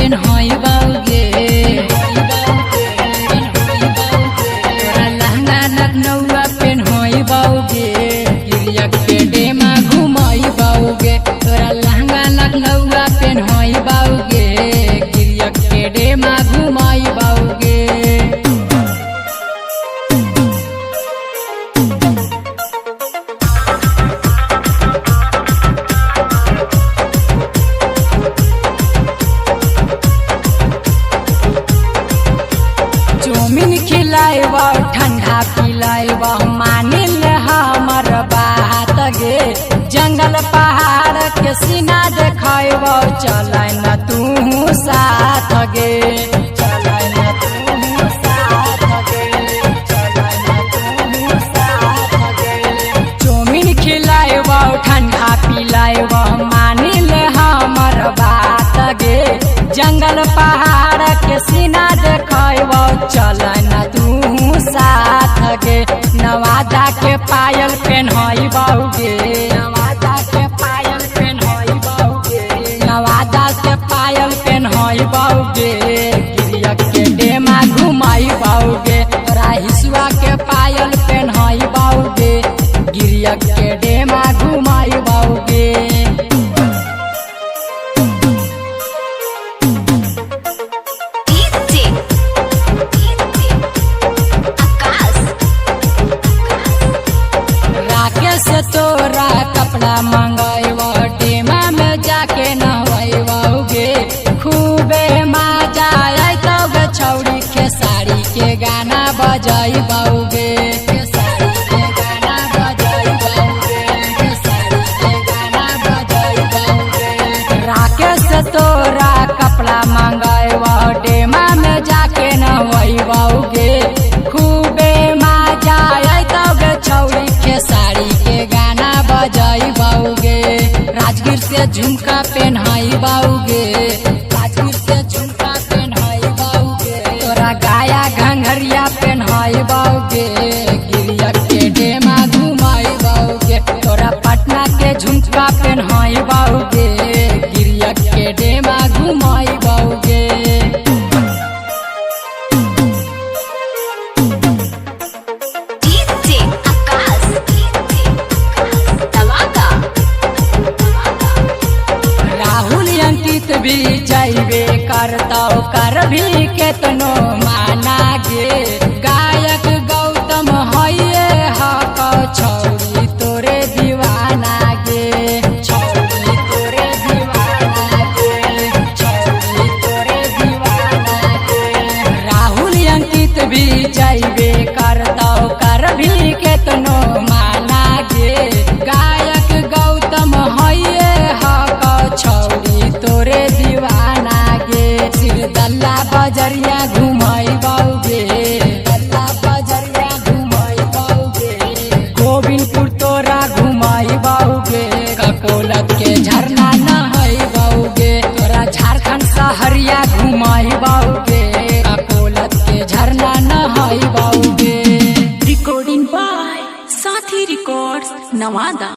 पेन्हई बाउगे तोरा लहंगा लखनऊआ पेन्हई बाउगे गिरिया के डेमा घुमाई बाउगे तोरा लहंगा लखनऊआ पेन्हई बाउगे गिरिया के डेमा घुमाई बाउगे चौमिन खिलाइबा ठंडा पिलाइबा मानिल हमर बात गे जंगल पहाड़ के सीना देखैबा चलै न तू साथ गे चलै न तू साथ गे चलै न तू साथ गे चौमिन खिलाइबा ठंडा पिलाइबा मानिल हमर बात गे जंगल पहाड़ के सीना देखैबा चलै न तू साथ गे नवादा के पायल पेन्हई बाउगे नवादा के पायल पेन्हई बाउगे नवादा के पायल पेन्हई बाउगे गिरिया के डेमा घुमाई बाउगे तोरा हिसुआ के पायल पेन्हई बाउगे गिरिया के डेमा घुमाई बाउगे से तोरा कपड़ा मंगैबा डेमा में जाके नहवैबोगे खूबे मजा अइतौ छौड़ी के साड़ी के गाना बजैबोगे साड़ी के गाना बजैबोगे साड़ी के गाना बजैबोगे राकेश से तोरा कपड़ा मंगैबा डेमा में जाके नहवैबोगे खूबे मजा अइतौ छौड़ी के साड़ी गाना बजाई बाउगे राजगीर से झुमका पेन्हई बाउगे राजगीर से झुमका पेन्हई बाउगे तोरा गाया घंघरिया पेन्हई बाउगे गिरिया के डेमा घुमाई बाउगे तोरा पटना के झुमका पेन्हई बाउगे गिरिया के डेमा घुमाई बाउगे भी जाइबे करतौ कर भी केतनो माना गे गायक गौतम हइये हक छौरी तोरे दीवाना गे छौरी तोरे दीवाना गे छौरी तोरे दीवाना गे राहुल अंकित भी जाइबे करतौ कर भी केतनो माना गे गायक गौतम हइये हक छौरी तोरे दीवाना गे सिरदल्ला बजरिया घुमाई बाउगे दल्ला बजरिया घुमाई बाउगे गोविंदपुर तोरा घुमाई बाउगे ककोलत के झरना नहई बाउगे तोरा झारखंड सहरिया घुमाई बाउगे ककोलत के झरना नहई बाउगे रिकॉर्डिंग बाय साथी रिकॉर्ड्स नवादा।